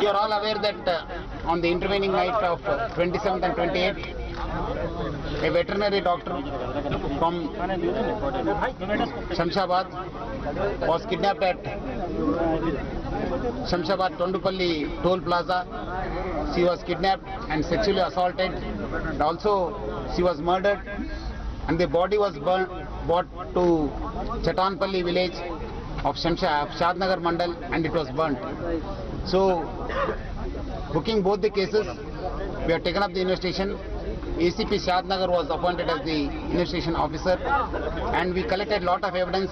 You are all aware that on the intervening night of 27th and 28th, a veterinary doctor from Shamshabad was kidnapped at Shamshabad Tondupalli toll plaza. She was kidnapped and sexually assaulted, and also she was murdered, and the body was brought to Chatanpalli village of Shadnagar Mandal, and it was burnt. So, booking both the cases, we have taken up the investigation. ACP Shadnagar was appointed as the investigation officer, and we collected lot of evidence,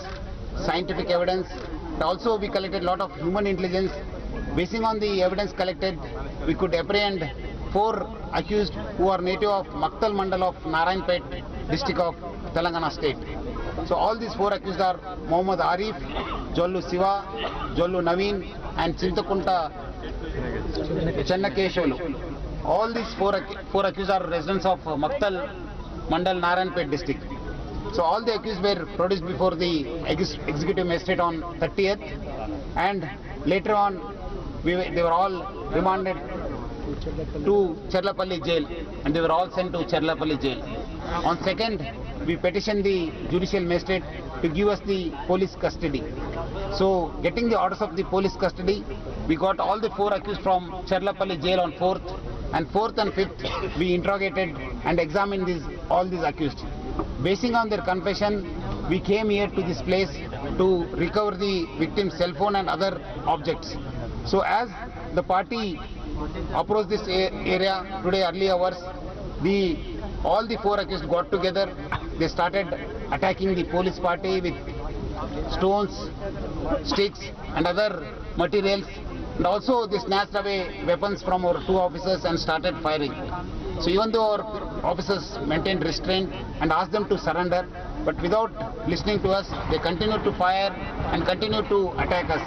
scientific evidence, and also we collected lot of human intelligence. Basing on the evidence collected, we could apprehend 4 accused who are native of Maktal Mandal of Narayanpet district of Telangana state. So all these 4 accused are Muhammad Arif, Jollu Siva, Jollu Naveen and Chintakunta Chennakeshwalu. All these 4 accused are residents of Maktal Mandal Narayanpet district. So all the accused were produced before the executive magistrate on 30th, and later on they were all remanded to Cherlapalli jail, and they were all sent to Cherlapalli jail. On 2nd, we petitioned the judicial magistrate to give us the police custody. So getting the orders of the police custody, we got all the 4 accused from Cherlapalli jail on 4th, and 4th and 5th we interrogated and examined all these accused. Basing on their confession, we came here to this place to recover the victim's cell phone and other objects. So as the party approached this area today early hours, all the 4 accused got together. They started attacking the police party with stones, sticks and other materials, and also they snatched away weapons from our 2 officers and started firing. So even though our officers maintained restraint and asked them to surrender, but without listening to us, they continued to fire and continued to attack us.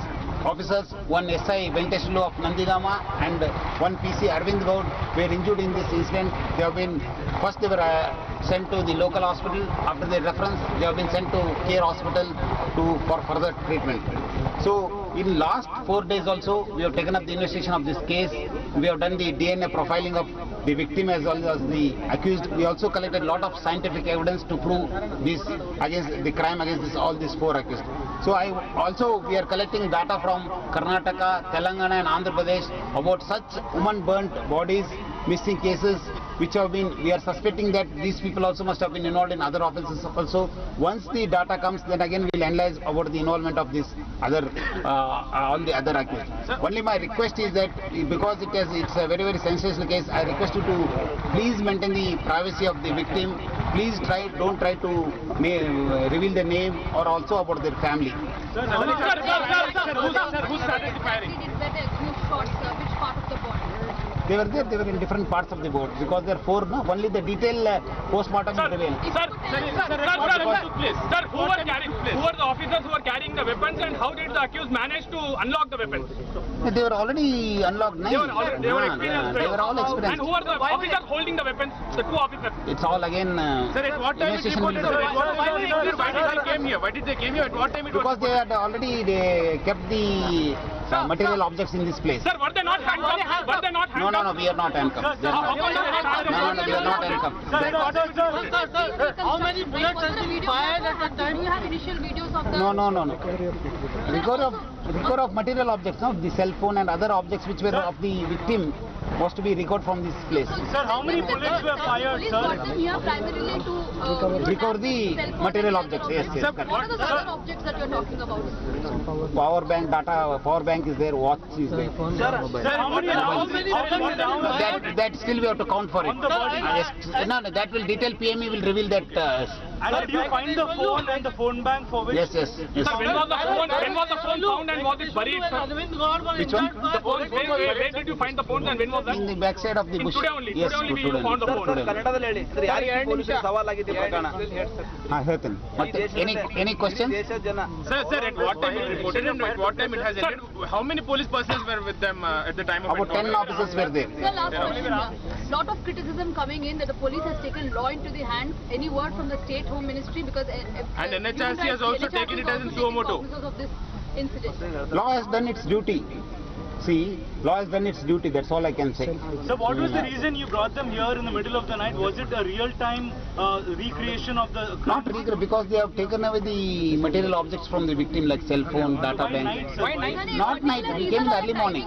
Officers, 1 SI Venkateshlu of Nandidama and 1 PC Arvind Gaud were injured in this incident. They were sent to the local hospital. After their reference, they have been sent to Care Hospital for further treatment. So in last 4 days also, we have taken up the investigation of this case. We have done the DNA profiling of the victim as well as the accused. We also collected a lot of scientific evidence to prove this against the crime against all these 4 accused. So we are collecting data from Karnataka, Telangana and Andhra Pradesh about such woman burnt bodies, missing cases which have been, we are suspecting that these people also must have been involved in other offences also. Once the data comes, then again we will analyze about the involvement of this all the other accused. Only my request is that because it's a very, very sensational case, I request you to please maintain the privacy of the victim. Please don't try to reveal the name or also about their family. Sir, who started the firing? Which part of the body? They were in different parts of the board because there are 4, no? Only the detailed postmortem will reveal. Sir, what took place? Sir, who were the officers who were carrying the weapons, and how did the accused manage to unlock the weapons? They were already unlocked. They were experienced. They were all experienced. And who were the officers holding the weapons? The 2 officers. It's all again. Sir, at what time investigation why did they came here? Why did they came here? At what time it was? Because they had already kept the material objects in this place. Sir, were they not handcuffed? Were they not handcuffed? No, we are not handcuffed. No, we are not handcuffed. Sir, how many bullets have been fired at that time? Do you have initial videos of the... No. Record of material objects, no? The cell phone and other objects which were of the victim was to be recovered from this place. Sir, how many bullets were fired, sir? Police got them here primarily to recover the material objects. Yes. Sir, what are the other objects that you are talking about? Power bank data, power bank is there, watch is there. Sir, how many that still we have to count for it. No, that will detail PME will reveal that. And did you find the phone and the phone bank for which? Yes. Sir, when was the phone found and was it buried, sir? Which one? The phone, where did you find the phone and when was that? In the backside of the bush. Today only. Yes, today only you found the phone. Any questions? Sir, at what time it reported and at what time it has ended? How many police persons were with them at the time of About 10 officers were there. Sir, last question here. Lot of criticism coming in that the police has taken law into the hands. Any word from the State Home Ministry? Because and NHRC has also taken it as in suo moto. Of this incident. Law has done its duty. See, law has done its duty, that's all I can say. So what was the reason you brought them here in the middle of the night? Was it a real-time recreation of the crime? Not regret, because they have taken away the material objects from the victim like cell phone, data Why bank. night, sir? Why night? Not night, we came in the early morning.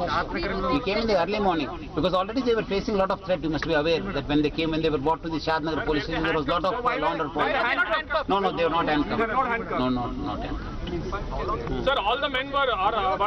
We came in the early morning because already they were facing a lot of threat. You must be aware that when they came, when they were brought to the Shadnagar police station, there was a lot of law and order. Why not handcuffed? No, they were not handcuffed. They were not handcuffed. No, not handcuffed. Sir, all the men were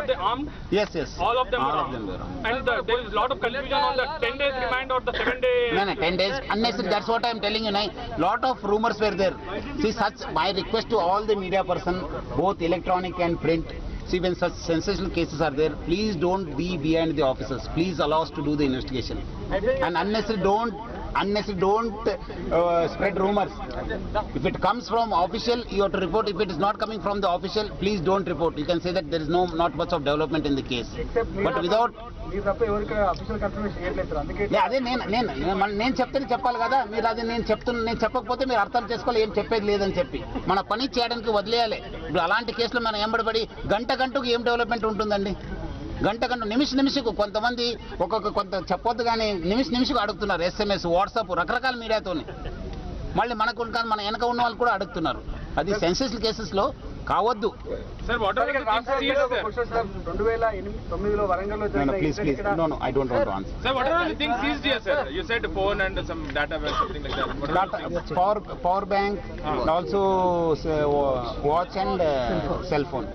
they armed? Yes. All of them All were of armed. them were armed. And there is a lot of confusion on the 10 days remand or the 7 day. No, 10 days. Unnecessary. That's what I am telling you now. Lot of rumors were there. See, my request to all the media person, both electronic and print. See, when such sensational cases are there, please don't be behind the officers. Please allow us to do the investigation. And unnecessary don't spread rumors. If it comes from official, you have to report. If it is not coming from the official, please don't report. You can say that there is not much of development in the case. But without అదే నేను చెప్తే చెప్పాలి కదా. మీరు అది నేను చెప్పకపోతే మీరు అర్థం చేసుకోవాలి ఏం చెప్పేది లేదని చెప్పి మన పని చేయడానికి వదిలేయాలి. ఇప్పుడు అలాంటి కేసులు మనం ఎంబడబడి గంటకు ఏం డెవలప్మెంట్ ఉంటుందండి? గంట నిమిషకు కొంతమంది కొంత చెప్పొద్దు కానీ నిమిషకు అడుగుతున్నారు. SMS, వాట్సాప్, రకరకాల మీడియాతోని. మళ్ళీ మనకు కాదు, మన వెనక ఉన్న వాళ్ళు కూడా అడుగుతున్నారు. అది సెన్సేషనల్ కేసెస్ లో కావద్దు. Sir, what are the things seized there? 2009లో వరంగల్లో Please. No, I don't want to answer. Sir, what are the things seized here, sir? You said phone and some data, something like that. What are the things? Power bank, and also watch and cell phone.